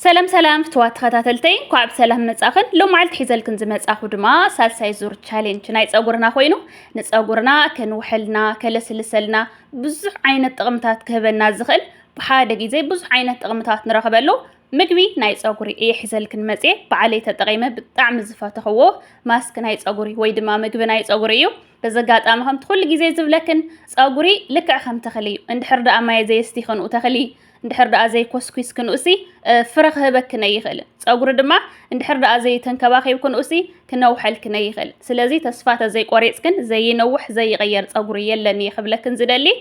سلام سلام فتوات خاتاتلتين كوعب سلام متساخن لو معلت حيزلكن زمتساخو دما سالساي زور تشالنج ناي صغورنا خوينو نصغورنا كنوحلنا كلسلسلنا بزح عينت طقمتات كهبنا زخل بحاده غيزي بزح عينت طقمتات نرخبلو مغبي ناي صغوري اي حيزلكن مصي بعلي تطقيمه بطعم زفاتخو ماسك ناي صغوري وي دما مغبي ناي صغوريو بزغاطامهم كل غيزي زبلكن صغوري لك خم تخلي اندحر دا ماي زي استيخن تخلي اندحر دا زي كوسكويس كنوسي فرخ هبك كنيخل صغور دما اندحر دا زي تنكباخيب كنوسي كنوحل كنيخل سلازي تسفات زي قريصكن زي نوح زي يغير صغور يلن يخبلكن زدلي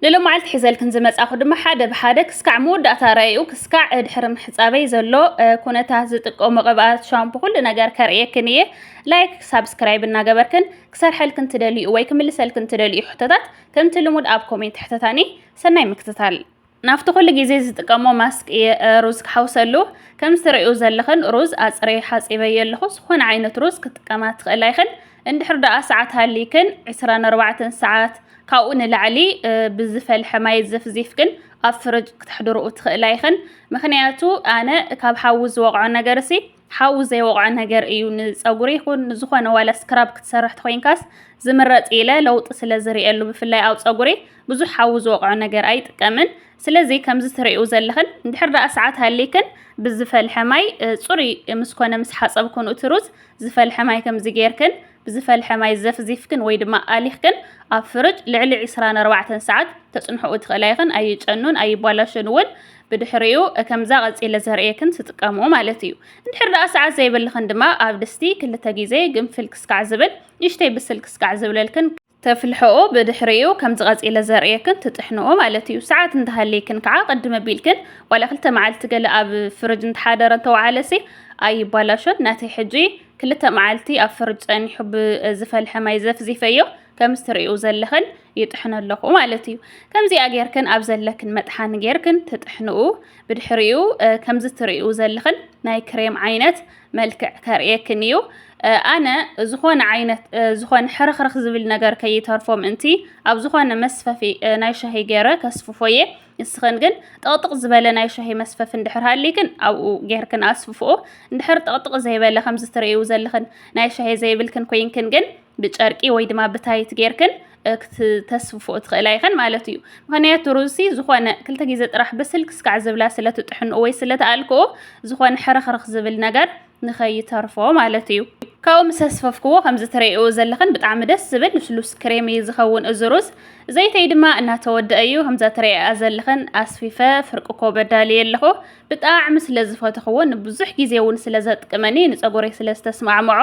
للو معلت حزلكن زمصاخو دما حاده بحاده كسكع موداتا رايو كسكع دحرم حصابي زلو كونتا زطقوم قبات شامبو كل ነገር كريكنيه لايك سبسكرايب እና ገበርكن كسرحلكن تدلي ወይ كملسلكن تدلي حتتات كمت لمود اب كومنت حتتاني سناي مكتتال نافت كل ጊዜ ዝጥቀሞ ማስክ ሩዝ ክሐውሰሉ ከም ዝትሪኡ ዘለኽን ሩዝ አጽሬ ሓጺበ የለኹ ዝኾነ ዓይነት ሩዝ ክትጥቀማት ትኽእላይኽን እንድሕር ደኣ ሰዓት ሃሊክን 24 ሰዓት ካብኡ ንላዕሊ ብዝፈልሐ ማይ ዘፍዚፍክን ኣብ ፍርጅ ክትሕድሩኡ ትኽእላይኽን ምኽንያቱ ኣነ ካብ ሓዊ ዝወቕዖ ነገርሲ ሓዊ ዘይወቕዖ ነገር እዩ ንፀጉሪ ይኹን ዝኾነ ዋላ ስክራብ ክትሰርሕ ትኾይንካስ ዝምረጽ ኢለ ለውጥ ስለ ዝርኤሉ ብፍላይ ኣብ ፀጉሪ ብዙሕ ሓዊ ዝወቕዖ ነገር ኣይጥቀምን ስለዚ ከምዚ ትሪኡ ዘለኽን እንድሕር ደኣ ሰዓት ሃሊክን ብዝፈልሐ ማይ ጽሪ ምስኮነ ምስ ሓጸብኩን እትሩዝ ዝፈልሐ ማይ ከምዚ ጌርክን بزفلح ماي زفزيفكن ወይ ድማ አሊኽክን ኣብ ፍርጅ ልዕሊ 24 ሰዓት ተጽንሑኡ ትኽእላይኽን ኣይጨኑን ኣይባላሽኑን ብድሕሪኡ ከምዛ ቀጺለ ዘርኤክን ትጥቀሙ ማለት እዩ እንድሕር ደኣ ሰዓት ዘይብልኽን ድማ ኣብ ድስቲ ክልተ ግዜ ግንፍል ክስካዕ ዝብል ንሽተይ ብስል ክስካዕ ዝብለልክን ተፍልሕኦ ብድሕሪኡ ከምዚ ቀጺለ ዘርኤክን ትጥሕንኦ ማለት እዩ ሰዓት እንተሃለይክን ከዓ ቅድመ ቢልክን ዋላ ክልተ መዓልቲ ገለ ኣብ ፍርጅ እንተሓደረ ተዋዓለሲ ኣይባላሽን ናተይ ሕጂ ክልተ መዓልቲ ኣብ ፍርጅ ጸኒሑ ብዝፈልሐ ማይ ዘፍዚፈዮ ከም ትሪኡ ዘለኽን ይጥሕነለኹ ማለት እዩ ከምዚ ኣጌርክን ኣብ ዘለክን መጥሓን ጌርክን ትጥሕንኡ ብድሕሪኡ ከምዚ ትሪኡ ዘለኽን ናይ ክሬም ዓይነት መልክዕ ከርኤክን እዩ ኣነ ዝኾነ ዓይነት ዝኾነ ሕርኽርኽ ዝብል ነገር ከይተርፎም እንቲ ኣብ ዝኾነ መስፈፊ ናይ ሻሂ ገይረ ከስፍፎየ ንስኽን ግን ጠቕጥቕ ዝበለ ናይ ሻሂ መስፈፊ እንድሕር ሃሊክን ኣብኡ ጌርክን ኣስፍፍኦ እንድሕር ጠቕጥቕ ዘይበለ ከምዚ ትሪኡ ዘለኽን ናይ ሻሂ ዘይብልክን ኮይንክን ግን ብጨርቂ ወይ ድማ ብታይት ጌርክን ክትተስፍፍኦ ትኽእላይኽን ማለት እዩ ምኽንያቱ ሩዝሲ ዝኾነ ክልተ ግዜ ጥራሕ ብስልክ ክስካዕ ዝብላ ስለትጥሕንኦ ወይ ስለተኣልክኦ ዝኾነ ሕርኽርኽ ዝብል ነገር ንኸይተርፎ ማለት እዩ ካብኡ ምስ ኣስፈፍክዎ ከምዚ ትሪኡ ዘለኽን ብጣዕሚ ደስ ዝብል ልስሉስ ክሬም እዩ ዝኸውን እዚ ሩዝ ዘይተይ ድማ እናተወድአ እዩ ከምዛ ትሪኣ ዘለኽን ኣስፊፈ ፍርቂ ኮበዳልየ ኣለኹ ብጣዕሚ ስለ ዝፈትኽዎ ንብዙሕ ግዜ እውን ስለ ዘጥቅመኒ ንፀጉረይ ስለ ዝተስማዕምዖ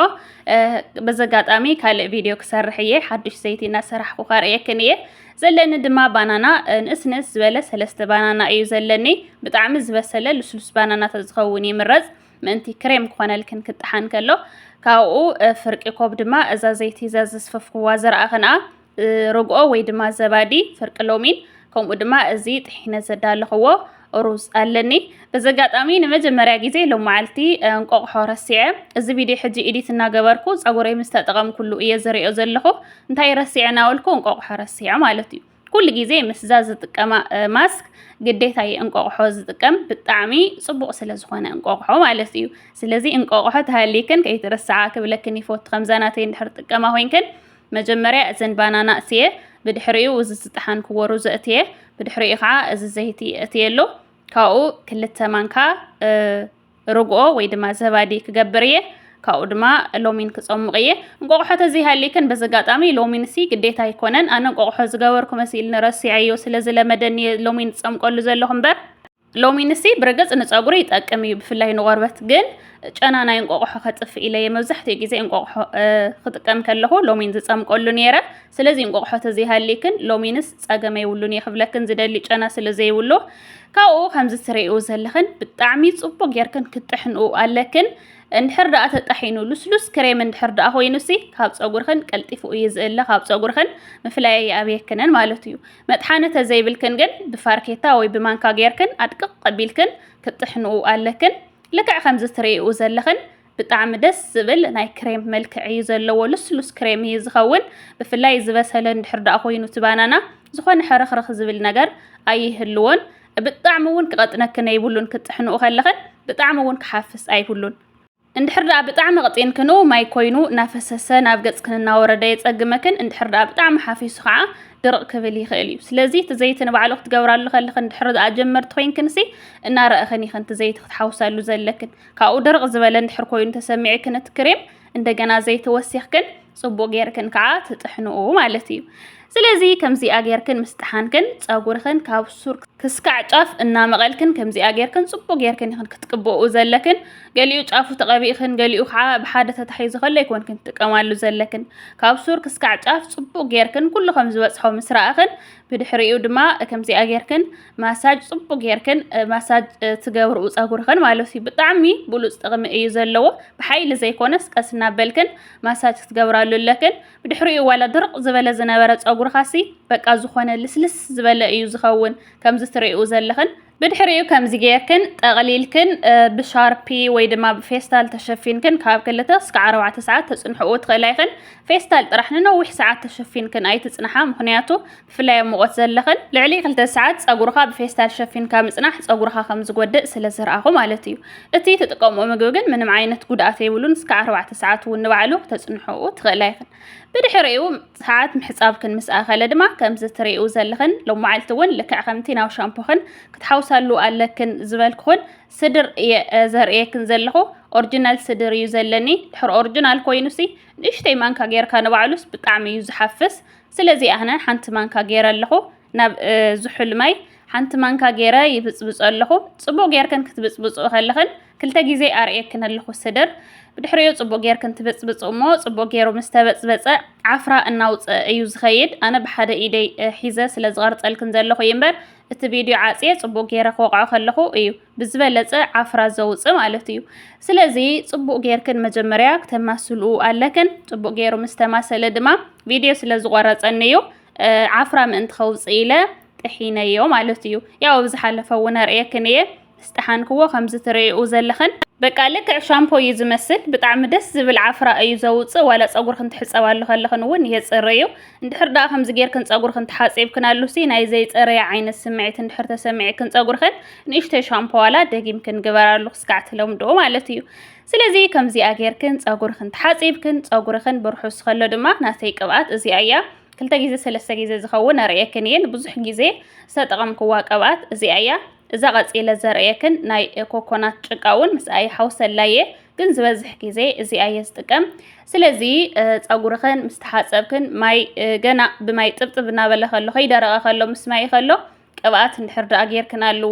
በዘጋጣሚ ካልእ ቪድዮ ክሰርሕ እየ ሓዱሽ ዘይቲ እናሰራሕኩ ከርኤክን እየ ዘለኒ ድማ ባናና ንእስንእስ ዝበለ 3 ባናና እዩ ዘለኒ ብጣዕሚ ዝበሰለ ልስሉስ ባናና ተዝኸውን ይምረጽ ምእንቲ ክሬም ክኾነልክን ክጥሓን ከሎ ካብኡ ፍርቂ ኮብ ድማ እዛ ዘይቲ ዘስፈፍክዋ ዘርኣኽና ርግኦ ወይ ድማ ዘባዲ ፍርቂ ሎሚን ከምኡ ድማ እዚ ጥሒነ ዘዳለኽዎ ሩዝ ኣለኒ በዘጋጣሚ ንመጀመርያ ግዜ ሎም መዓልቲ እንቆቕሖ ረሲዐ እዚ ቪድዮ ሕጂ ኤዲት እናገበርኩ ፀጉረይ ምስ ተጠቐም ኩሉ እየ ዘሪኦ ዘለኹ እንታይ ረሲዐ ናወልኩ እንቆቕሖ ረሲዐ ማለት እዩ ኩሉ ግዜ ምስዛ ዝጥቀማ ማስክ ግዴታዬ እንቆቕሖ ዝጥቀም ብጣዕሚ ጽቡቕ ስለ ዝኾነ እንቆቕሖ ማለት እዩ ስለዚ እንቆቕሖ ተሃሊክን ከይትረሳዓ ክብለክን ይፎት ከምዛናተይ እንድሕር ጥቀማ ኮይንክን መጀመርያ እዘን ባናና እትየ ብድሕሪኡ እዚ ዝጥሓንክዎ ሩዝ እትየ ብድሕሪኡ ከዓ እዚ ዘይቲ እትየሎ ካብኡ ክልተ ማንካ ርግኦ ወይ ድማ ዘባዲ ክገብር እየ ካብኡ ድማ ሎሚን ክጸምቕ እየ እንቆቕሖ ተዘይሃሊክን በዘጋጣሚ ሎሚን ሲ ግዴታ ኣይኮነን ኣነ እንቆቕሖ ዝገበርኩ መሲል ንረሲዐዮ ስለዝለመደኒ ሎሚን ጸምቀሉ ዘለኹ እምበር ሎሚን ሲ ብርግጽ ንፀጉሪ ይጠቅም እዩ ብፍላይ ንቆርበት ግን ጨና ናይ እንቆቕሖ ከጥፍእ ኢለ መብዛሕትኡ ግዜ እንቆቕሖ ክጥቀም ከለኹ ሎሚን ዝጸምቀሉ ነይረ ስለዚ እንቆቕሖ ተዘይሃሊክን ሎሚንስ ጸገም የብሉን የኽብለክን ዝደሊ ጨና ስለዘይብሉ ካብኡ ከምዚ ትሪኡ ዘለኽን ብጣዕሚ ጽቡቕ ጌርክን ክትጥሕንኡ ኣለክን እንድሕር ደኣ ተጣሒኑ ልስሉስ ክሬም እንድሕር ደኣ ኮይኑሲ ካብ ፀጉርክን ቀልጢፉ እዩ ዝእለ ካብ ፀጉርክን ምፍላይ ኣብየክንን ማለት እዩ መጥሓነ ተዘይብልክን ግን ብፋርኬታ ወይ ብማንካ ጌርክን ኣድቅቕ ቀቢልክን ክትጥሕንኡ ኣለክን ልክዕ ከምዚ ትሪኡ ዘለኽን ብጣዕሚ ደስ ዝብል ናይ ክሬም መልክዕ እዩ ዘለዎ ልስሉስ ክሬም እዩ ዝኸውን ብፍላይ ዝበሰለ እንድሕር ደኣ ኮይኑ ትባናና ዝኾነ ሕርኽርኽ ዝብል ነገር ኣይህልዎን ብጣዕሚ እውን ክቐጥነክን ኣይብሉን ክትጥሕንኡ ከለኽን بطعم ون كحفز أي كلون اندحر دا بطعم قطين كنو ماي كوينو نافسسه ناب قص كننا ورده يصقمكن اندحر دا بطعم حافيس خا درق كبل يخيل እዩ ስለዚ ተዘይት ንባዕሉ ክትገብራሉ ከለኸ እንድሕር ጀመርት ኮይን ክንሲ እና ረእኸኒ ከን ተዘይት ክትሓውሳሉ ዘለክን ካብኡ ደርቅ ዝበለ እንድሕር ኮይኑ ተሰሚዕ ክነት ክሬም እንደገና ዘይት ወሲኽክን ጽቡቅ ጌርክን ከዓ ትጥሕንኡ ማለት እዩ ስለዚ ከምዚ አጌርክን ምስተሓንክን ጸጉርክን ካብ ሱር ክስካዕ ጫፍ እና መቀልክን ከምዚ አጌርክን ጽቡቅ ጌርክን ይኽን ክትቅብኡ ዘለክን ገሊኡ ጫፉ ተቀቢእክን ገሊኡ ከዓ ብሓደ ተታሒዙ ከለ ይኮንክን ትጥቀማሉ ዘለክን ካብ ሱር ክስካዕ ጫፍ ጽቡቅ ጌርክን ኩሉ ከም ዝበጽሖ ምስራእክን ብድሕሪኡ ድማ ከምዚ አጌርክን ማሳጅ ጽቡቅ ጌርክን ማሳጅ ትገብርኡ ጸጉርክን ማለት እዩ ብጣዕሚ ብሉጽ ጥቕሚ እዩ ዘለዎ ብሓይሊ ዘይኮነስ ቀስና በልክን ማሳጅ ትገብራሉ ለክን ብድሕሪኡ ዋላ ድርቅ ዝበለ ዝነበረ ጸጉርካሲ በቃ ዝኾነ ልስልስ ዝበለ እዩ ዝኸውን ከምዚ ትሪኡ ዘለኽን بدحريو كم زجيركن تغليلكن بشاربي ويدما بفيستال تشفينكن كاب كلتا سكع 4 ساعات تصنحو تخلايخن فيستال راح ننوح ساعات تشفينكن اي تصنحا مخنياتو فلا موقت زلخن لعلي 3 ساعات صغورخا بفيستال شفين كام صنح صغورخا خمس غودق سلازرعخو مالتيو اتي تطقمو مغوغن منم عينت غدات يبلون سكع 4 ساعات ونبعلو تصنحو تخلايخن بدحريو ساعات محسابكن مساخله دما كم زتريو زلخن لو معلتون لك خمتينا وشامبوخن كتحوسالو علىكن زبالكون سدر زريكن زلخو اوريجينال سدر يزلني دحر اوريجينال كوينسي نشتي مانكا غيركا نبعلوس بطعمي يزحفس سلازي انا حنت مانكا غير لخو ناب زحل ماي حنت مانكا غيرا يبصبص لخو صبو غيركن كتبصبص خلخن كلتا غيزي اريكن لخو سدر بدحريو صبو غيركن تبصبص مو صبو غيرو مستبصبص عفرا እናውጽ እዩ ዝኸይድ አነ بحد ايدي حيزه ስለዝغርጸልክን ዘለኹ ይምበር እቲ ቪዲዮ ዓጽየ ጽቡቅ ጌረ ከወቅዖ ከለኹ እዩ ብዝበለጸ ዓፍራ ዘውጽ ማለት እዩ ስለዚ ጽቡቅ ጌርክን መጀመርያ ከተማስሉ ኣለክን ጽቡቅ ጌሩ ምስተማሰለ ድማ ቪዲዮ ስለዝቆረጸንዩ ዓፍራ ምእንቲ ከውጽ ኢለ ጥሒነዮ ማለት እዩ ያው ብዝሓለፈው ነርኤክን እየ استحانكو خمس تريو زلخن بقى لك شامبو يزمسل بطعم دس زبل عفرا اي زوص ولا صغور كنت حصوالو خلخن ون يصريو اندحر دا خمس غير كن صغور كنت حاصيب كنالو سي ناي زي صري عين السمعت اندحر تسمعي كن صغور خن نيشته شامبو ولا دغيم كن غبرالو سكعتلوم دو مالتيو ስለዚህ ከምዚ አገርክን ጸጉርክን ተሓጺብክን ጸጉርክን ብርሑስ ከሎ ድማ ናተይ ቅብአት እዚ አያ ክልተ ግዜ ሰለስተ ግዜ ዝኸውን አርኤክን እየን ብዙሕ ግዜ ዝተጠቀምክዋ ቅብአት እዚ አያ እዛ ቀጽለ ዘርኤክን ናይ ኮኮናት ጭቃውን ምስአይ ሓውሰላየ ግን ዝበዝሕ ግዜ እዚ አየ ዝጥቀም ስለዚ ጸጉርክን ምስተሓጸብክን ማይ ገና ብማይ ጥብጥብ እናበለ ከሎ ከይደረቀ ከሎ ምስማይ ከሎ ቅብአት እንድሕር ዳ አገርክን አሉ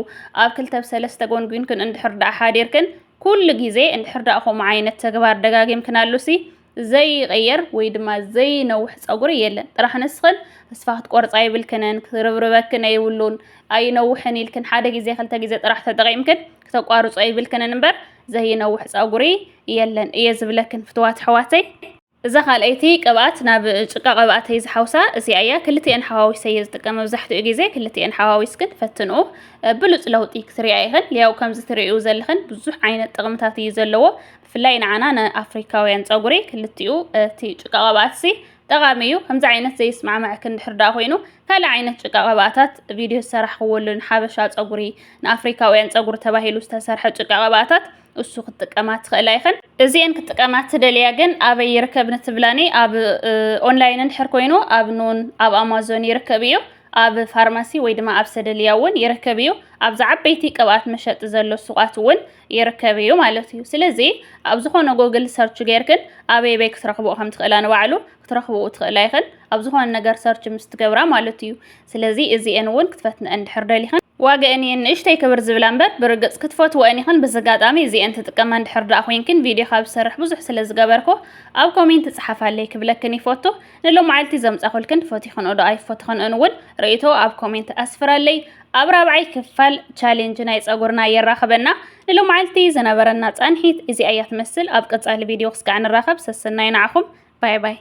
ኣብ ክልተ ሰለስተ ጎንጉንክን እንድሕር ዳ ሓዲርክን كل جزء إن حرد أخو معينة تجبر دقاقيم كنالوسي زي غير ويدما زي نوح صقوري يلا راح نسخن بس فقط قرص أي بالكنن ربربك كنا يقولون أي نوح نيلكن حدا جزء خلت جزء راح تدقي يمكن كتقارص أي بالكنن نمبر زي نوح صقوري يلا يزبلكن فتوات حواتي إذا خليتي قبعت ناب شقة قبعت هيز حوسة زيايا كلتي أن حواوي سيز تكمل مزحت إجازة كلتي أن حواوي سكت فتنو بلوت له تيك سريعهن لياو كم زتريو زلخن بزح عين التقمتات يزلوا في الليل عنا أفريقيا صقوري كلتيو تي شقة قبعت سي تغاميو كم زعينة زي اسمع معك نحردا خوينو كلا عينة شقة قبعتات فيديو سرح قولن حبشات صقوري أفريقيا صقور تباهيلو استسرح شقة قبعتات السوق التقامات خلايخن زين كتقامات تدليا جن أبي يركب نتبلاني أب أونلاين نحر كوينو أب نون أب أمازون يركبيو أب فارماسي ويدما أب سدلياون يركبيو أب زعب بيتي قبات مشات زلو السوقات ون يركبيو مالتيو سلازي أب زخون جوجل سيرش جيركن أبي بيك ترخبو هم تخلان وعلو ترخبو تخلايخن أب زخون نجار سيرش مستقبرا مالتيو سلازي إزي أنون كتفتنا أن حر دليخن واجأني إن إيش تيكبر زبلانبر برجع كتفوت وأني خن بزجات أمي زي أنت تكمل حرد أخو يمكن فيديو خاب سرح بزح سلز جبركو أو كومنت تصحف عليك بلكني فوتو نلو معلتي زمت أخو الكن فوتي خن أو أي فوت خن أنول رأيته أو كومنت أسفر لي أبرا بعي كفال تشالنج نايس أقولنا يراخبنا نلو معلتي زنبرنا تانهيت إزي أي تمثل أبقى على الفيديو خسك عن الرخب سسناين عخم باي باي